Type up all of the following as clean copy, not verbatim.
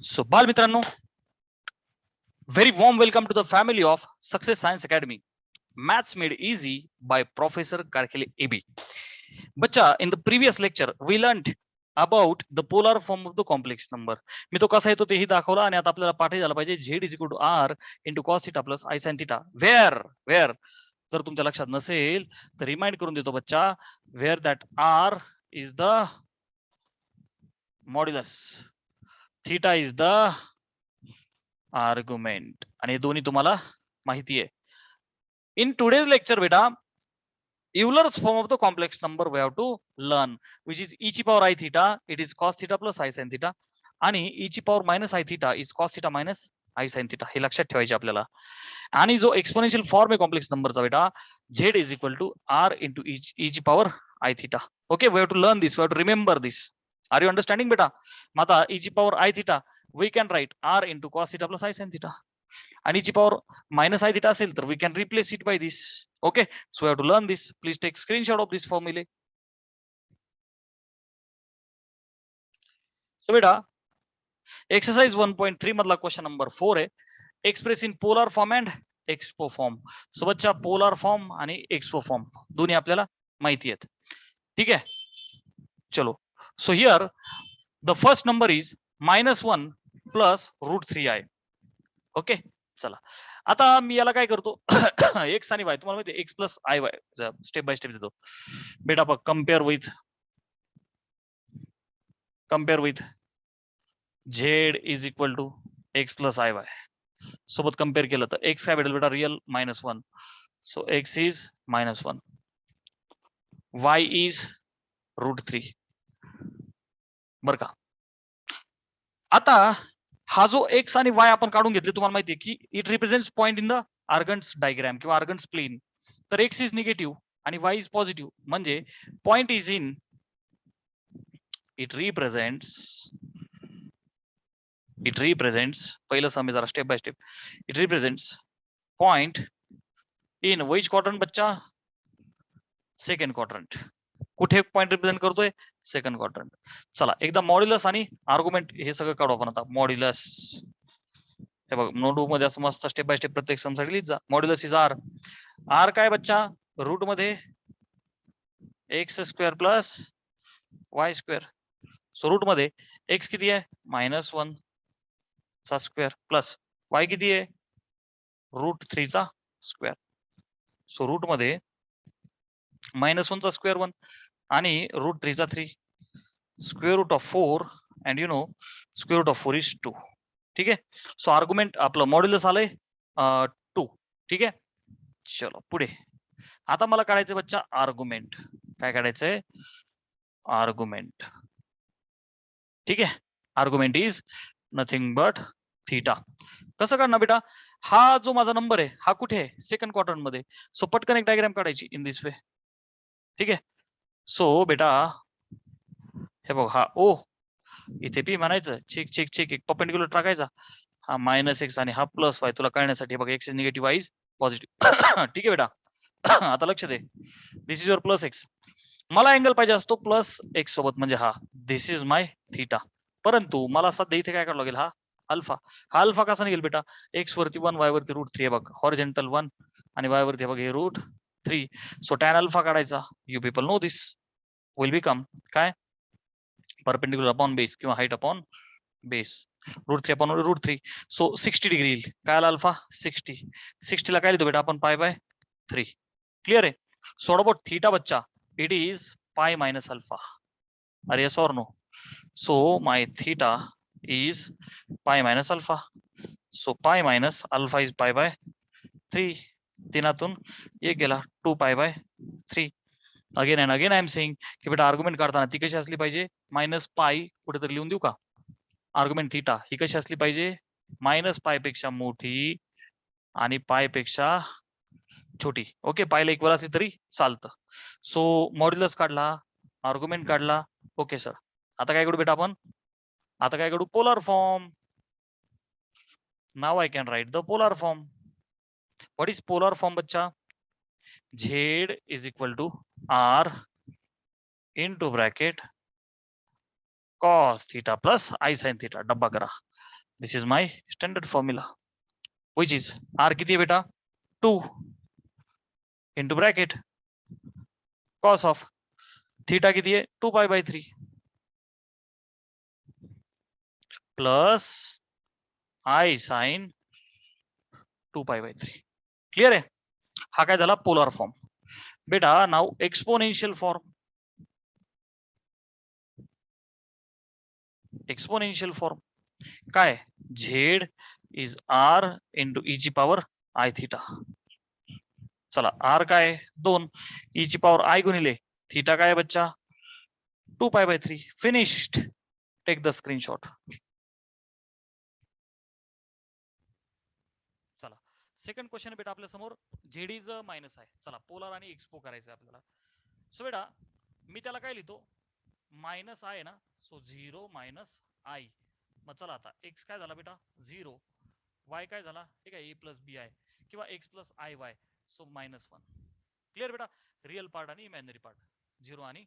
So बाल मित्रांनो, very warm welcome to the family of Success Science Academy. Maths made easy by Professor Karkele AB. बच्चा, in the previous lecture we learned about the polar form of the complex number. मी तो कसा येतो तेही दाखवला आणि आता आपल्याला पाठ झाला पाहिजे z is equal to r into cos theta plus I sin theta. Where जर तुमच्या लक्षात नसेल तर रिमाइंड करून देतो बच्चा, where that r is the modulus, theta is the argument आणि हे दोन्ही तुम्हाला माहिती आहे. In today's lecture, beta, Euler's form of the complex number we have to learn, which is e to power I theta. It is cos theta plus I sin theta, आणि e to power minus I theta is cos theta minus I sin theta. हे लक्षात ठेवायचे आपल्याला. आणि जो exponential form आहे complex नंबरचा बेटा, z is equal to r into e to power I theta. Okay, we have to learn this. We have to remember this. Are you understanding, beta? Mata e to power I theta we can write r into cos theta plus I sin theta. आणि ची power minus I theta असेल तर we can replace it by this. Okay, so we have to learn this. Please take screenshot of this फॉर्म्युले. So बेटा, exercise 1.3 मधला question number 4 आहे, express in polar form and expo form. So बच्चा, polar form आणि expo form दोन्ही आपल्याला माहिती आहेत. ठीक आहे, चलो. So here the first number is -1 plus √3i. Okay, चला. आता मी याला काय करतो, एक्स आणि वाय तुम्हाला माहिती आहे, X plus I Y step by step देतो बेटा. बघ, compare with Z is equal to X plus I Y सोबत कम्पेअर केलं तर एक्स काय भेटेल बेटा, real -1. So X is -1, Y is √3. बर का. आता हा जो एक्स आणि वाय आपण काढून घेतले, तुम्हाला माहिती आहे की it represents point in the organs diagram किंवा आर्गन्स प्लेन. तर एक्स इज निगेटिव्ह आणि वाय इज पॉझिटिव्ह, म्हणजे point is in, it represents पहिलं समज जरा step by step. It represents point in which quadrant बच्चा, सेकंड क्वाड्रंट. कुठे point represent करतोय, सेकंड क्वाड्रंट. चला, एकदा मॉड्युलस आणि आर्ग्युमेंट हे सगळं काढू आपण आता. मॉड्युलस हे बघ, नोटबुक मध्ये असं मस्त स्टेप बाय स्टेप प्रत्येक समसाठी लिहित जा. Modulus is R. आर काय बच्चा, रूट मध्ये x square plus Y square. So root मध्ये एक्स किती आहे, -1 चा स्क्वेअर प्लस वाय किती आहे, √3 चा स्क्वेअर. सो रूट मध्ये -1 चा स्क्वेअर 1 आणि √3 चा 3, square root of 4 and you know square root of 4 is 2. ठीक आहे. सो आर्ग्युमेंट आपलं मॉड्युलस आलंय 2. ठीक आहे, चलो पुढे. आता मला काढायचं बच्चा आर्ग्युमेंट. काय काढायचंय, आर्ग्युमेंट. ठीक आहे, argument is nothing but theta. कसं काढणार बेटा, हा जो माझा नंबर आहे हा कुठे आहे, सेकंड क्वाड्रंट मध्ये. सो पटकन एक डायग्राम काढायची इन दिस वे. ठीक आहे. सो बेटा हे बघ, हा ओ इथे पी म्हणायचं, चेक चेक चेक, एक परपेंडिक्युलर टाकायचा. हा -x आणि हा +y तुला कळण्यासाठी. बघ, x is negative, Y is positive. ठीक आहे बेटा. आता लक्ष दे, दिस इज युअर +x. मला अँगल पाहिजे असतो +x सोबत, म्हणजे हा दिस इज माय थीटा. परंतु मला सध्या इथे काय करावं लागेल, हा अल्फा. हा अल्फा कसा निघेल बेटा, एक्स वरती 1, वाय वरती √3. बघ, हॉरिझॉन्टल 1 आणि वाय वरती बघ हे √3. सो टॅन अल्फा काढायचा. You people know this will become काय, परपेंडिक्युलर अपॉन बेस किंवा height upon base. √3 upon √3. So 60 degree येईल. काय आला अल्फा, 60 ला काय लिहितो बेटा आपण, π/3. क्लिअर आहे. सो अबाउट थीटा बच्चा, it is pi minus alpha. अरे यस और no. So my theta is pi minus alpha. So pi minus alpha is π/3. तीनातून एक गेला, 2π/3. Again and again I am saying की बेटा आर्ग्युमेंट काढताना ती कशी असली पाहिजे, -π कुठेतरी लिहून देऊ का. आर्ग्युमेंट थीटा ही कशी असली पाहिजे, -π पेक्षा मोठी आणि π पेक्षा छोटी. ओके, पायला इक्वल असली तरी चालतं. सो मॉड्युलस काढला, आर्ग्युमेंट काढला. ओके सर, आता काय करू बेटा आपण, आता काय करू, polar form. Now I can write the polar form. What is polar form बच्चा, z is equal to r into bracket cos theta plus I sin theta. डब्बा करा. This is my standard formula, which is r किती आहे बेटा 2 into bracket cos of theta किती आहे 2 pi by 3 plus I sin 2 pi by 3. Clear आहे. हा काय झाला पोलर फॉर्म. बेटा now exponential form. Exponential form काय z is r into e ची पॉवर i थीटा. चला r काय 2 e ची पॉवर i गुणिले थीटा काय बच्चा 2 pi by 3. Finished. Take the screenshot. चला सेकंड क्वेश्चन बेटा आपल्या समोर झेड इज मायनस आहे. चला पोलर आणि एक्सपो करायचं आहे आपल्याला. सो बेटा मी त्याला काय लिहितो मायनस आहे ना. So 0 minus I. मग चला आता एक्स काय झाला बेटा 0, वाय काय झाला ठीक आहे ए प्लस बी आय किंवा x plus I Y. So -1. Clear बेटा. रिअल पार्ट आणि इमॅजिनरी पार्ट 0 आणि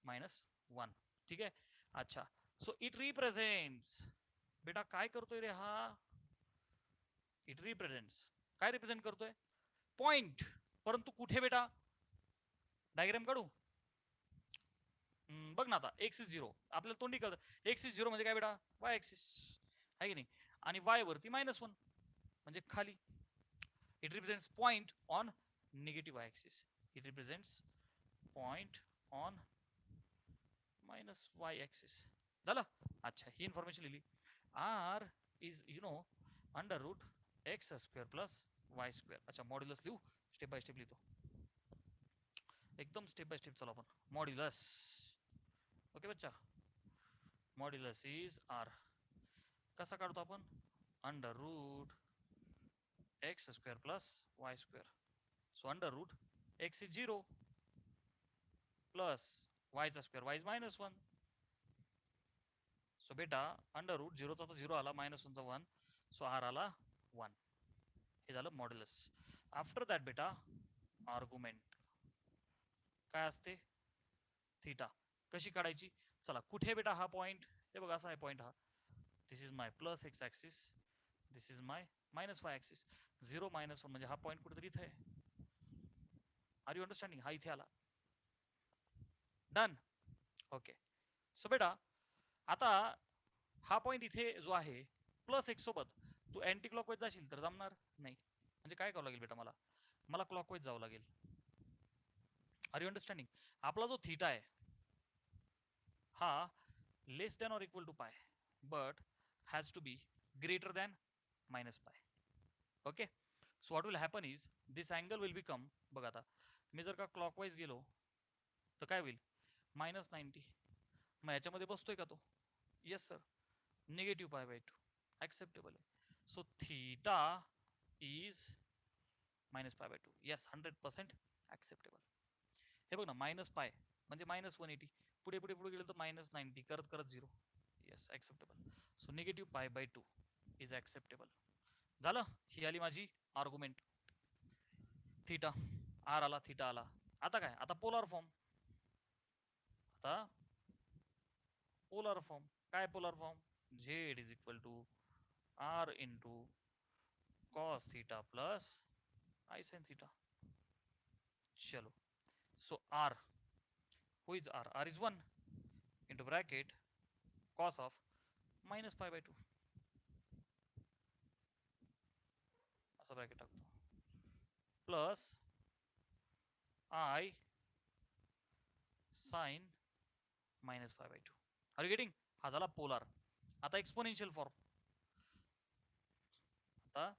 -1. ठीक आहे. अच्छा सो इट रिप्रेझेंट्स बेटा काय करतोय रे हा. इट रिप्रेझेंट्स काय रिप्रेझेंट करतोय पॉइंट. परंतु कुठे बेटा डायग्राम काढू. बघ ना आता एक्स इज 0 आपल्याला तोंडी कळतं. एक्स इज 0 म्हणजे काय बेटा वाय ऍक्सिस आहे की नाही. आणि वाय वरती -1 म्हणजे खाली. It represents point on negative Y axis. It represents point on -y axis. झालं. अच्छा ही इन्फॉर्मेशन लिहिली. R is under root X square plus Y square. अच्छा मॉड्युलस लिहू. स्टेप बाय स्टेप लिहितो. एकदम स्टेप बाय स्टेप चला आपण. मॉड्युलस ओके बच्चा. Modulus is R. कसा काढतो आपण under root X square plus Y square. So under root X is 0 plus वायचा स्क्वेअर वाय इज -1. सो बेटा अंडर रूट 0चा तर 0 आला -1चा 1. सो आर आला 1. हे झालं मॉड्युलस. आफ्टर दॅट बेटा आर्ग्युमेंट काय असते थीटा. कशी काढायची चला. कुठे बेटा हा पॉइंट हे बघा असा आहे पॉइंट हा. This is my plus X axis. This is my minus Y axis. 0 -1 म्हणजे हा पॉइंट कुठेतरी इथे आहे. Are you understanding. हा इथे आला. डन. ओके. सो बेटा आता हा पॉइंट इथे जो आहे प्लस एक्स सोबत तू अँटी क्लॉकवाईज जाशील तर जमणार नाही. म्हणजे काय करावं लागेल बेटा मला क्लॉकवाईज जावं लागेल. Are you understanding. आपला जो थीटा आहे हा less than or equal to pi but has to be greater than -pi. Okay. So what will happen is this angle will become. बघा आता मी जर का क्लॉकवाईज गेलो तर काय होईल -90. मग याच्यामध्ये बसतोय का तो. Yes sir. Negative pi by 2 acceptable आहे. So theta is -pi by 2. Yes 100% acceptable. हे बघ ना -पाय म्हणजे -180. पुढे पुढे पुढे गेलं तर -90 करत करत 0. Yes acceptable. So negative pi by 2 is acceptable. झालं. ही आली माझी आर्ग्युमेंट. थीटा आर आला थीटा आला. आता काय आता पोलर फॉर्म. आता पोलर फॉर्म काय polar form Z is equal to R into cos theta plus I sin theta. चलो. So R who is r. r is 1 into bracket cos of -pi by 2 असं bracket टाकतो plus i sin -pi by 2. Are you getting. हा झाला polar. आता exponential form. आता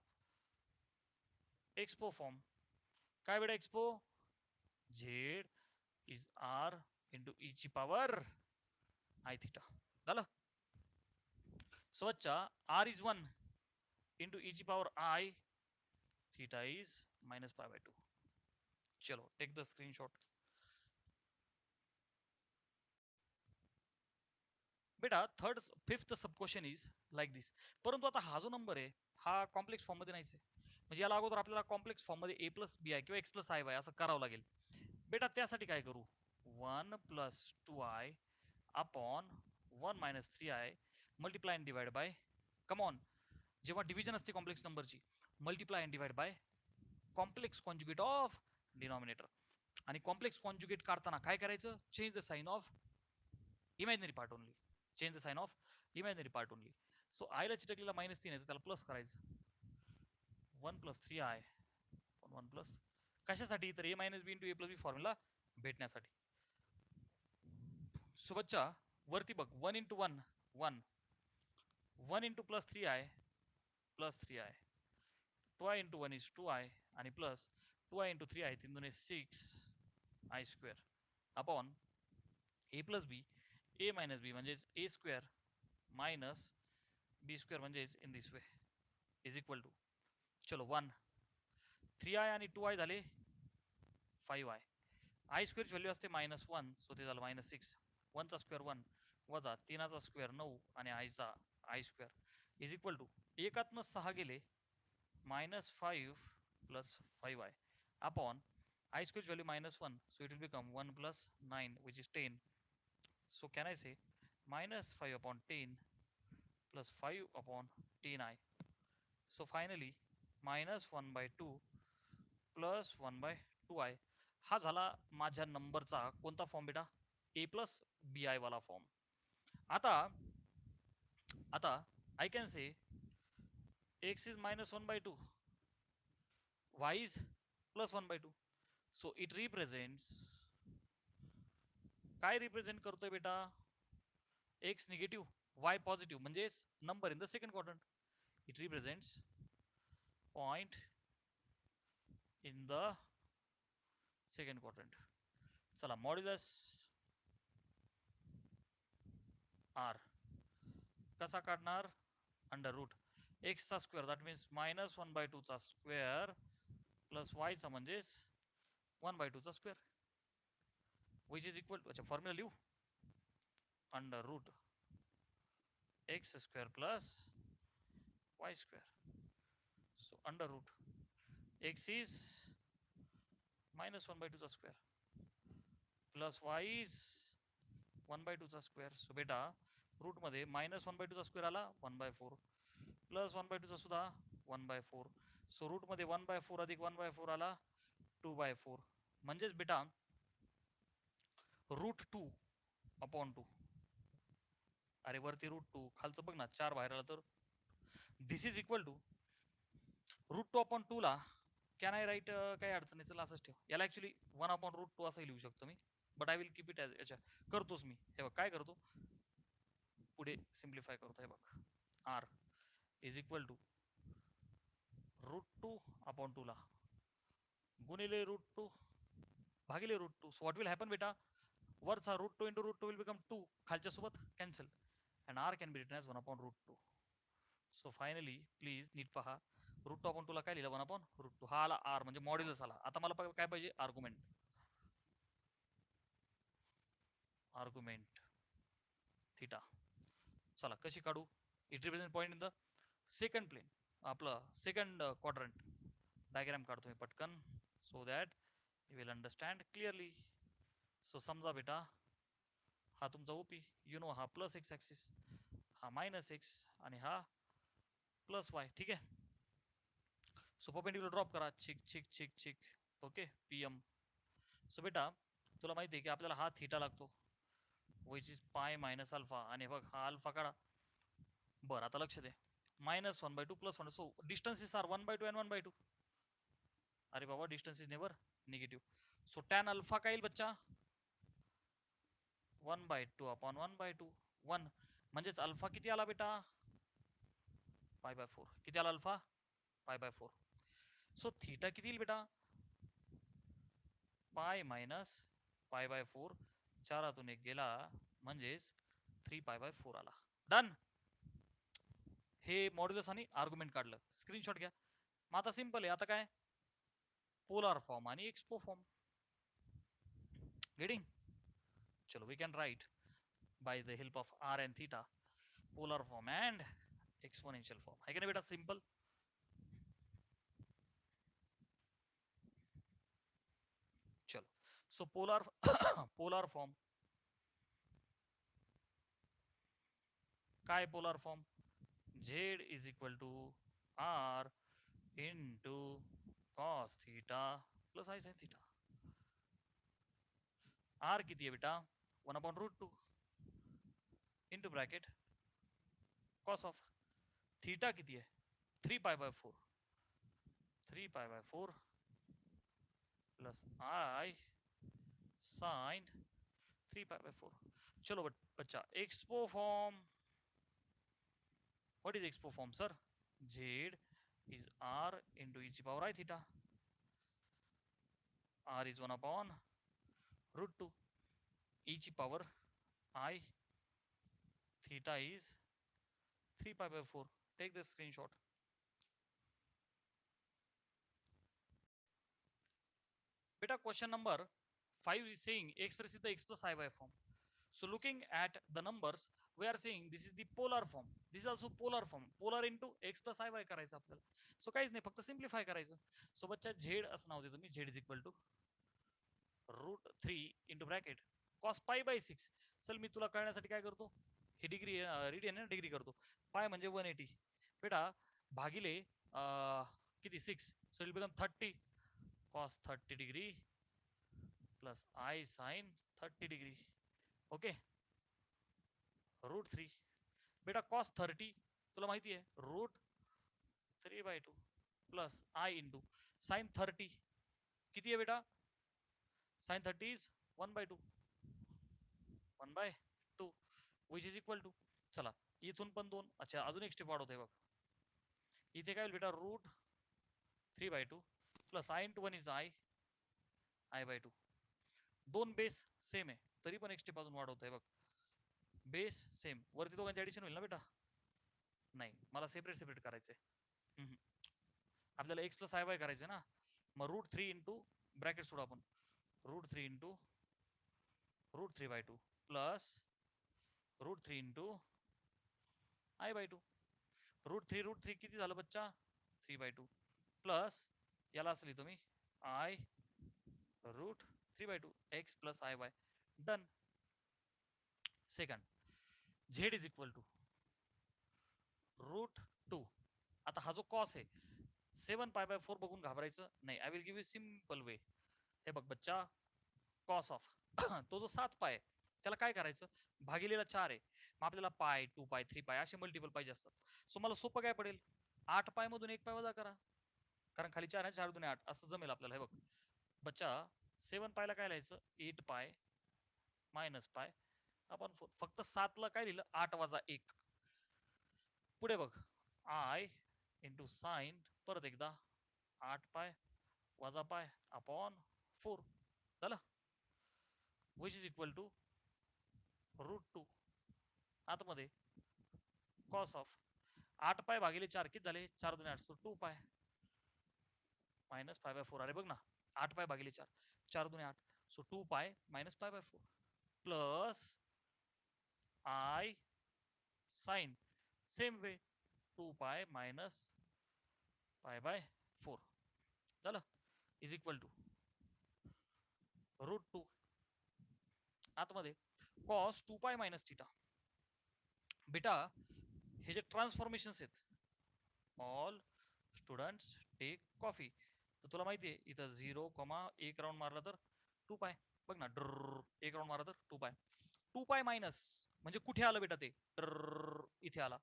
expo form काय बेटा expo Z is R into E ची power I theta. झालं. सो बच्चा आर इज 1 इंटू ई ची power I theta is -pi by 2. चलो टेक द स्क्रीनशॉट. बेटा fifth sub question is like this. परंतु आता हा जो नंबर आहे हा कॉम्प्लेक्स फॉर्म मध्ये नाहीच आहे. म्हणजे याला अगोदर आपल्याला कॉम्प्लेक्स फॉर्म मध्ये a प्लस बी आय किंवा एक्स प्लस आय वाय असं करावं लागेल. बेटा त्यासाठी काय करू 1 + 2i upon 1 minus 3i multiply and divide by, come on, जेव्हा डिव्हिजन असते कॉम्प्लेक्स नंबरची, multiply and divide by complex conjugate of denominator. आणि कॉम्प्लेक्स कॉन्जुगेट काढताना काय करायचं, change the sign of imaginary part only, change the sign of imaginary part only. So आयला चिटकलेला -3 आहे तर त्याला प्लस करायचं, 1 plus 3i 1 प्लस, कशासाठी, तर a minus B into A plus B formula भेटण्यासाठी. सो बच्चा वरती बघ, 1 into 1 1, 1 into plus 3i plus 3i, 2i into 1 is 2i आणि plus 2i into 3i 3 2 6i square upon A plus B, A minus B म्हणजेच A square minus B square म्हणजेच in this way is equal to, चलो 1, 3i आणि 2i झाले 5i, I स्क्वेअरची value असते -1, so ते झालं -6, 1 चा स्क्वेअर 1 वजा 3 चा स्क्वेअर 9 आणि आयचा I square is equal to, एकातनं 6 गेले -5 प्लस 5i अपॉन आय स्क्वेअरची value -1, so it will become 1 plus 9 which is 10. So can I say -5 upon 10 plus 5 upon 10i. So finally -1 by 2 plus 1 by 2i. हा झाला माझ्या नंबरचा कोणता form बेटा, a plus B I वाला form. आता आता I can say x is -1 by 2, y is +1 by 2. So it represents, काय रिप्रेझेंट करतोय बेटा, x निगेटिव्ह y पॉझिटिव्ह म्हणजेच number in the second quadrant. It represents point in the second quadrant. चला modulus R कसा काढणार, under root x चा square that means -1 by 2 चा square plus Y चा म्हणजेच 1 by 2 चा square which is equal to, अच्छा फॉर्म्युला लिहू, under root X square plus Y square. So under root X is -1 by 2 चा square plus Y is 1 by 2 चा square. So बेटा route मध्ये -1 by 2 चा स्क्वेअर आला 1 by 4 प्लस 1 by 2 चा सुद्धा 1 by 4. सो रूट मध्ये 1 by 4 अधिक 1 by 4 आला 2 by 4 म्हणजेच बेटा √2 अपॉन 2. अरे वरती √2 खालचं बघ ना 4 बाहेर आला तर दिस इज इक्वल टू √2 अपॉन 2 ला कॅन आय राईट, काही अडचण नाही, चला असंच ठेव याला. ऍक्च्युली 1 अपॉन √2 असंही लिहू शकतो मी, but I will keep it as, अच्छा करतोच मी, हे बघ काय करतो पुढे सिम्प्लिफाय करतो, हे बघ R is equal to √2 upon 2 ला गुणिले √2 भागिले √2. सो व्हॉट विल हॅपन बेटा, वरचा √2 इंटू √2 विल बिकम 2, खालच्या सोबत cancel and are can be written as 1 upon √2. So finally please नीट पहा, √2 अपॉन 2 ला काय लिहिलं, 1 अपॉन √2, हा आला आर म्हणजे मॉड्युलस आला. आता मला काय पाहिजे, आर्ग्युमेंट, आर्ग्युमेंट थिटा. चला कशी काढू, it represent point in the second plane, आपलं सेकंड क्वाड्रंट. डायग्राम काढतो मी पटकन so that you will understand clearly. So समजा बेटा हा तुमचा ओपी, यु नो हा प्लस एक्स ऍक्सिस, हा -x आणि हा प्लस वाय, ठीक आहे. सो परपेंडिक्युलर ड्रॉप करा, चिक चिक चिक चिक, ओके पीएम. सो बेटा तुला माहिती आहे की आपल्याला हा थीटा लागतो which is pi minus alpha, आणि बघ हा अल्फा काढा. बरं आता लक्ष दे, -1 by 2 plus 1, so distances are 1 by 2 and 1 by 2. अरे बाबा distance is never negative. So tan alpha काय येईल बच्चा, 1 by 2 अपॉन 1 by 2, 1 म्हणजेच अल्फा किती आला बेटा, π/4. किती आला अल्फा, π/4. सो थीटा किती येईल बेटा, पाय मायनस π/4, 4 एक गेला म्हणजेच 3π/4 आला. डन. हे मॉड्युलस आणि आर्ग्युमेंट काढलं, स्क्रीनशॉट घ्या. मग आता सिंपल आहे, आता काय पोलार फॉर्म आणि एक्सपो फॉर्म, गेटिंग. चलो we can write by the help of R and theta polar form and exponential form, आहे की नाही बेटा, सिंपल. चलो सो पोलार पोलार फॉर्म, काय polar form z is equal to r into cos theta plus I sine theta. r किती आहे बेटा 1/√2 into bracket cos of theta किती आहे 3π/4 3π/4 प्लस आई साइन 3π/4. चलो बच्चा expo form. What is expo form, sir? Z is r into e to power I theta. R is 1/√2. E to power I theta is 3π/4. Take the screenshot. Beta, question number 5 is saying express the x plus I by form. So looking at the numbers, we are saying this is the polar form. This is also polar form. Polar into x plus I y करायचं आपल्याला. So काहीच नाही फक्त simplify करायचं. So बच्चा z असं नाव देतो मी z is equal to √3 into bracket cos π/6. चल मी तुला कळण्यासाठी काय करतो ही डिग्री रेडियन डिग्री करतो. पाय म्हणजे 180 बेटा भागिले किती 6. So it become 30 cos 30 degree plus I sin 30 degree. Okay √3 बेटा कॉस 30 तुला माहिती आहे √3/2 प्लस I इंटू साइन 30 किती आहे बेटा sine 30 is 1/2 1/2 which is equal to. चला इथून पण 2. अच्छा अजून एक स्टेप वाढवतोय बघ. इथे काय होईल बेटा √3/2 plus I into 1 is I/2. दोन बेस सेम आहे तरी पण एक स्टेप अजून वाढवतोय बघ. बेस सेम वरती दोघांचे ऍडिशन होईल ना बेटा नाही मला सेपरेट सेपरेट करायचंय. आपल्याला x प्लस आय वाय करायचं ना मग √3 इंटू ब्रॅकेट सोडू आपण √3 इंटू √3/2 प्लस √3 इंटू I/2. √3 किती झालं बच्चा 3/2 प्लस याला असं लिहितो मी I √3/2 x plus I Y. Done. Second z is equal to √2. आता हा जो कॉस आहे 7π/4 बघून घाबरायचं नाही. I will give you simple way. हे बघ बच्चा कॉस ऑफ तो जो 7π आहे त्याला काय करायचं भागिलेला 4 आहे मग आपल्याला पाय 2π 3π असे मल्टिपल पाहिजे असतात. सो मला सोपं काय पडेल 8π मधून 1π वजा करा कारण खाली 4 आहे 4 2 8 असं जमेल आपल्याला. हे बघ बच्चा 7π ला काय लिहायचं 8π मायनस पाय आपण 4. फक्त 7 ला काय लिहिलं 8 वजा 1. पुढे बघ I इंटू साइन परत एकदा 8π वजा पाय अपॉन 4 झालं विच इज इक्वल टू √2 आतमध्ये कॉस ऑफ 8π भागिले 4 किती झाले 4 2 8 सो 2π मायनस π/4 आले बघ ना 8π भागिले 4 4 2 8 so 2π minus π/4 plus I sine same way 2π minus π/4 झालं इज इक्वल टू √2 आतमध्ये कॉस 2π मायनस थीटा. बेटा हे जे ट्रान्सफॉर्मेशन्स आहेत ऑल स्टुडंट्स टेक कॉफी तर तुला माहिती आहे इथं 0,1 राऊंड मारला तर 2π बघ ना एक राऊंड मारला तर 2π 2π मायनस म्हणजे कुठे आलं बेटा ते इथे आला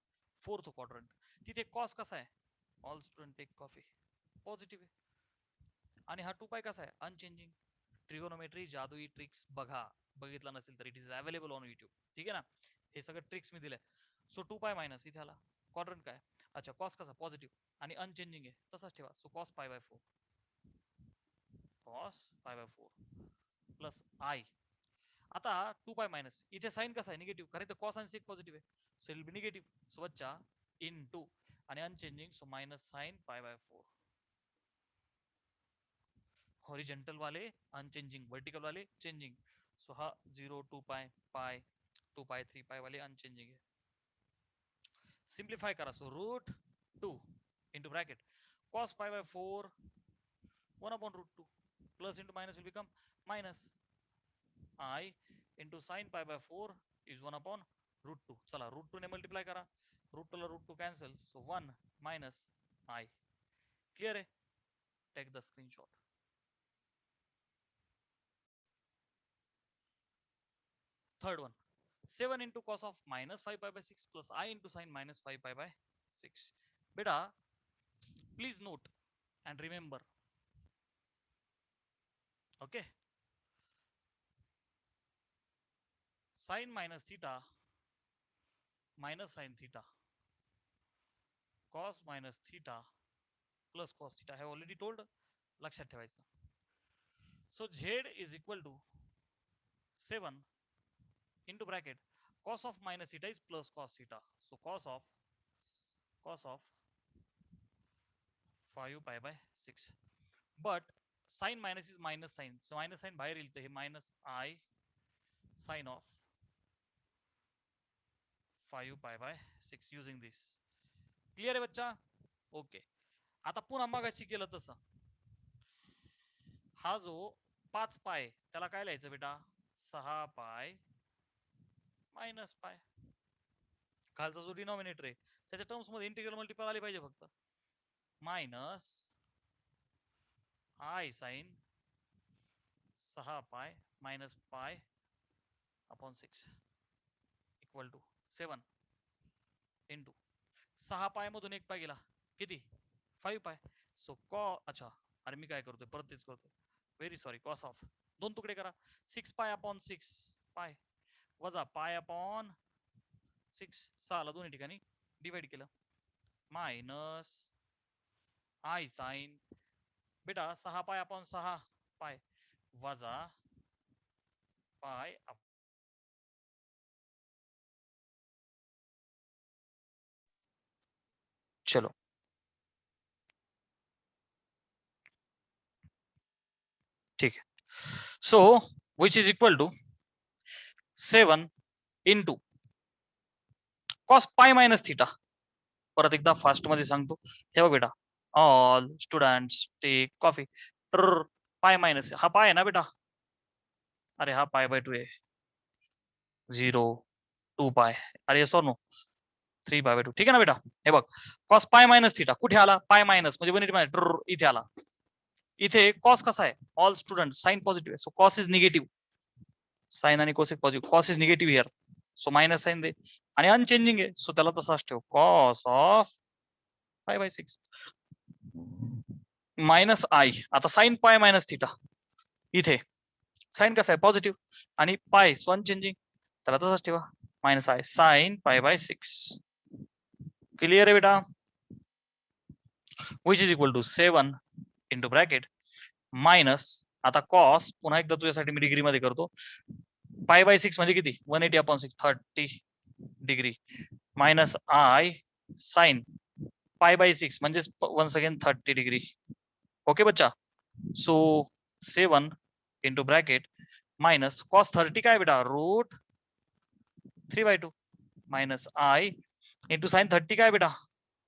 4th क्वाड्रंट. तिथे कॉस कसा आहे all student take coffee positive आहे आणि हा 2π कसा आहे अनचेंजिंग. ट्रिगोनोमेट्री जादुई ट्रिक्स बघितला नसेल तर it is available on YouTube. ठीक आहे ना हे सगळं ट्रिक्स मी दिले. सो 2π मायनस इथे आला क्वाड्रंट काय अच्छा कॉस कसा पॉझिटिव्ह आणि अनचेंजिंग आहे तसाच ठेवा. So cos π/4 plus I. आता 2π मायनस इथे साइन कसा आहे निगेटिव्ह कारण कॉस आणि सेक पॉझिटिव्ह आहे so it be negative. So बच्चा इन टू आणि unchanging so minus sine π/4. Horizontal वाले अनचेंजिंग वर्टिकल वाले चेंजिंग. सो हा 0 2π पाय 2π 3π वाले अनचेंजिंग आहे. सिंप्लिफाय करा so √2 into bracket cos π/4 1/√2 plus into minus will become minus I into sine π/4 is 1/√2 √2. चला √2 ने मल्टिप्लाय करा, √2 ला √2 cancel, so 1 minus I. Clear आहे? Take the screenshot. Third one, 7 into cos of minus 5 pi by 6 plus I into sin minus 5 pi by 6. बेटा please note and remember, okay, sin minus theta minus sin theta, cos minus theta plus cos theta. I have already told, लक्षात ठेवायचं. So Z is equal to 7 into bracket cos of minus theta is plus cos theta. So cos of 5 pi by 6. But sin minus is minus sign. So minus sign बाहेर येईल, तर हे minus I sin of 5 pi by 6 using this. Clear आहे बच्चा? Okay. आता पुन्हा मगाशी केलं तसं, हा जो 5 पाय त्याला काय लिहायचं बेटा? 6 पाय मायनस पाय. खालचा जो डिनॉमिनेटर आहे त्याच्या टर्म्स मध्ये इंटिग्रल मल्टिपल आली पाहिजे फक्त. Minus I sign 6 pi minus pi upon 6 equal to 7 into 6 पाय मधून 1 पाय गेला, किती? 5 पाय. सो अच्छा, अरे मी काय करतोय, परत तेच करतोय, व्हेरी सॉरी. कॉस ऑफ 2 तुकडे करा, 6 पाय अपॉन 6 पाय वजा पाय अपॉन 6, 6 ला दोन्ही ठिकाणी डिवाइड केलं, मायनस आय साइन बेटा 6 पाय अपॉन 6 पाय वजा पाय. चलो ठीक है. So which is equal to 7 into cos pi minus theta. परत एकदा फास्ट मध्ये सांगतो, हे बघ बेटा, ऑल स्टुडंट्स टेक कॉफी. तर पाय मायनस हा पाय आहे ना बेटा, अरे हा पाय बाय 2 आहे, 0 2 पाय, अरे सॉरी नो 3 पाय बाय 2. ठीक आहे ना बेटा? हे बघ, कॉस पाय मायनस थीटा कुठे आला? पाय मायनस म्हणजे 180 मायनस इथे आला. इथे कॉस कसा आहे? ऑल स्टुडंट साइन पॉझिटिव्ह आहे, so cos is negative. Sine आणि cosec positive, cos is negative here, so minus sine दे. आणि अनचेंजिंग आहे, सो त्याला तसाच ठेव, कॉस ऑफ 5/6 मायनस आय. आता साइन पाय मायनस थीटा, इथे साइन कसा आहे? पॉझिटिव्ह, आणि पाय अनचेंजिंग, त्याला तसाच ठेवा, मायनस आय साइन 5/6. क्लिअर आहे बेटा? Which is equal to 7 into bracket minus, आता कॉस पुन्हा एकदा तुझ्यासाठी मी डिग्री मध्ये करतो, 5/6 म्हणजे किती? 180 upon 6 30 degree, minus I sine 5/6 म्हणजे वन्स अगेन 30 डिग्री. ओके बच्चा? So 7 into bracket minus cos 30 काय बेटा? √3/2 मायनस आय इंटू साइन 30 काय बेटा?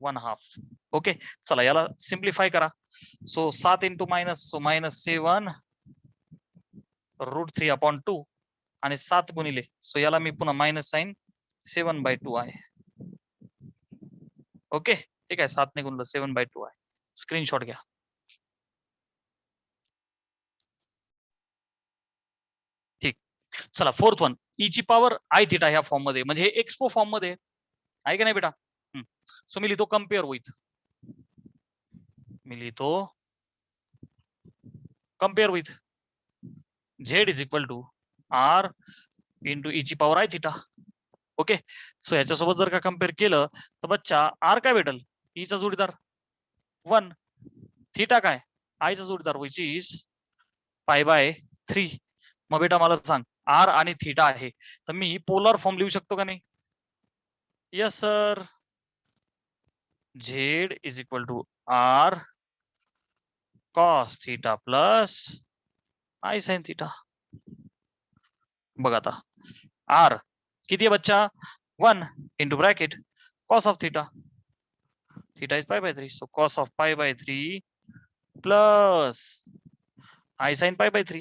1/2. ओके, चला याला सिम्प्लिफाय करा. So 7 into minus, so minus 7 √3 upon 2 आणि 7 गुणिले, सो याला मी पुन्हा मायनस साइन 7/2 आहे. ओके ठीक आहे, 7 ने गुणलं 7/2 आहे. स्क्रीनशॉट घ्या. ठीक, चला फोर्थ वन, ई ची पॉवर आय थिटा ह्या फॉर्म मध्ये, म्हणजे हे एक्सपो फॉर्म मध्ये आहे का नाही बेटा? सो मी लिहितो कम्पेअर विथ, मी लिहितो compare with Z is equal to R into E ची power I theta. Okay, so ह्याच्यासोबत जर का कम्पेअर केलं तर बच्चा आर काय भेटल? ई चा जोडीदार 1, थिटा काय? आय चा जोडीदार विच इज π/3. मग बेटा मला सांग, आर आणि थिटा आहे, तर मी पोलर फॉर्म लिहू शकतो का नाही? Yes sir. Z is equal to R cos theta plus I sine theta. बघ आता, आर किती आहे बच्चा? 1 into bracket cos of theta, theta is π/3, so cos of π/3 plus I sine π/3.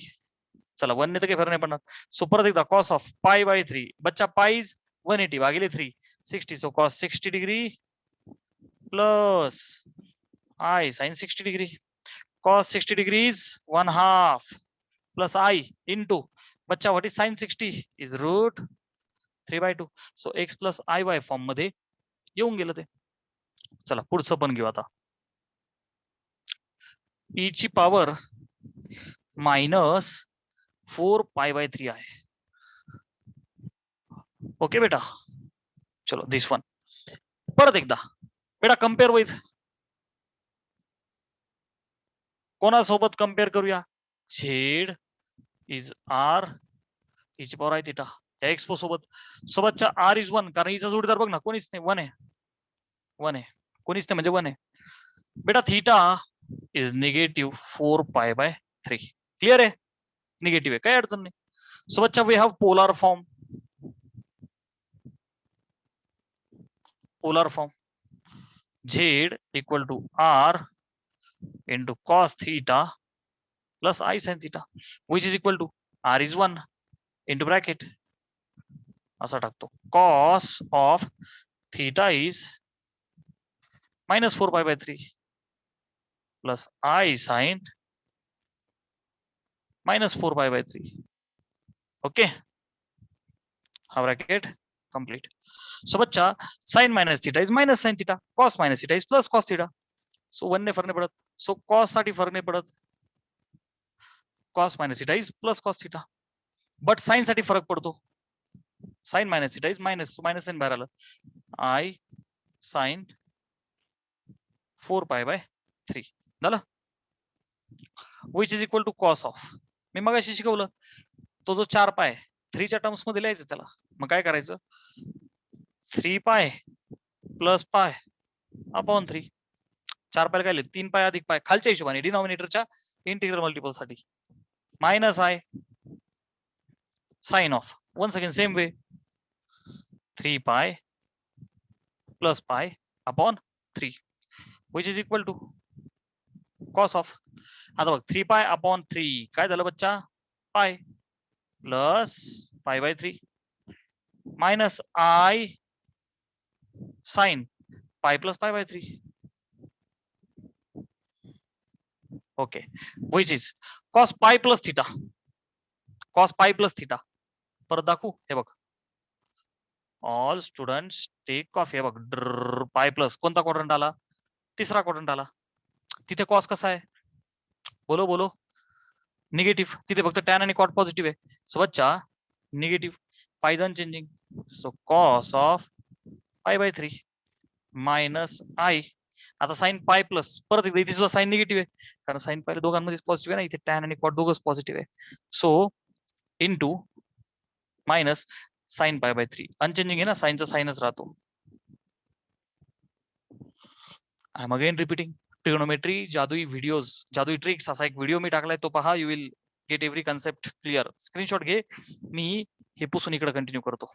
चला 1 ने तर काही फरक नाही पडणार, सो परत एकदा कॉस ऑफ π/3. बच्चा पाय इज 180 भागिले 3 60. So cos 60 degree plus I sin 60 degree. Cos 60 degrees 1/2 plus I into बच्चा what is sin 60 is root 3/2. So x plus I form मध्ये येऊन गेलं ते. चला पुढचं पण घेऊ आता. e ची पॉवर -4π/3 आहे. ओके बेटा, चलो दिस वन परत एकदा बेटा कम्पेअर विथ कोणासोबत कम्पेअर करूया. झेड इज आर ची पॉवर आहे थिटा या एक्सपो सोबतच्या आर इज 1 कारण हिचा जोडीदार बघ ना कोणीच नाही 1 आहे कोणीच नाही म्हणजे 1 आहे बेटा. थिटा इज -4π/3 क्लिअर आहे, निगेटिव्ह आहे काही अडचण नाही. सोबतच्या we have polar form Z equal to R into cos theta plus I sin theta which is equal to r is 1 into bracket असा टाकतो cos of theta is -4π/3 plus I sin -4π/3. okay, हा bracket complete. so बच्चा sin minus theta is minus sin theta, cos minus theta is plus cos theta. so 1 ने फरक नाही पडत. so cos साठी फरक नाही पडत, cos minus theta is plus cos theta. but sin साठी फरक पडतो, sin minus theta is minus sin बाहेर आलं I sin 4π/3 झालं which is equal to cos of. मी मगाशी शिकवलं तो जो 4π 3 च्या टर्म्स मध्ये लिहायचं त्याला. मग काय करायचं 3π प्लस पाय अपॉन 3. 4π काय लिहिलं 3π अधिक पाय खालच्या हिशोबाने डिनॉमिनेटरच्या इंटिग्रल मल्टिपल साठी minus I sine of once again same way 3π plus pi upon 3 which is equal to cos of. आता बघ 3π upon 3 काय झालं बच्चा pi plus π/3 minus I sine pi plus π/3 okay which is cos pi plus theta. cos pi plus theta परत दाखवू हे बघ all students take off. हे बघ पाय प्लस कोणता क्वाड्रंट आला तिसरा क्वाड्रंट आला. तिथे कॉस कसा आहे बोलो निगेटिव्ह. तिथे फक्त टॅन आणि कॉट पॉझिटिव्ह आहे. सो बच्चा negative pies unchanging. So cos of π/3 minus I. आता साइन पाय प्लस परत एकदा इथे सुद्धा साइन निगेटिव्ह आहे कारण साइन पाय दोघांमध्येच पॉझिटिव्ह आहे ना. इथे टॅन आणि कॉट दोघंच पॉझिटिव्ह आहे. So into minus sine π/3 unchanging आहे ना साइनचा साइनच राहतो. I am again repeating trigonometry जादुई व्हिडिओज जादुई ट्रिक्स असा एक व्हिडिओ मी टाकलाय तो पहा. You will get every concept clear. Screenshot घे. मी हे पुसून इकडे कंटिन्यू करतो.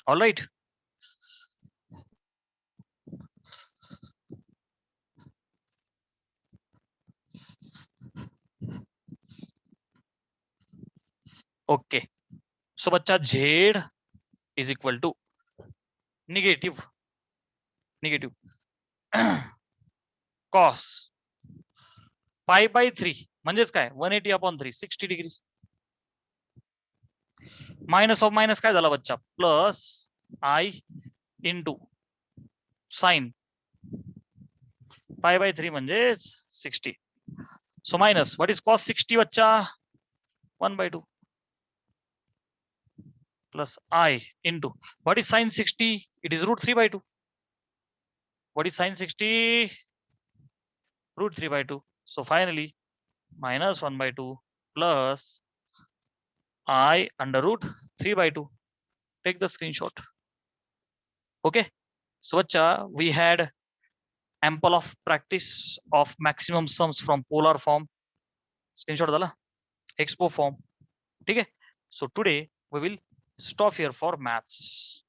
All right. ओके सो बच्चा Z is equal to negative cos π/3 म्हणजेच काय 180 upon 3 60 degree minus of minus काय झाला बच्चा प्लस I इंटू साइन π/3 म्हणजेच 60. So minus what is cos 60 बच्चा 1/2 plus I into what is sin 60? It is root 3/2. What is sin 60? Root 3/2. So finally minus 1/2 plus I under root 3/2. Take the screenshot. Okay. So we had ample of practice of maximum sums from polar form. Screenshot dala expo form. Okay. So today we will stop here for maths.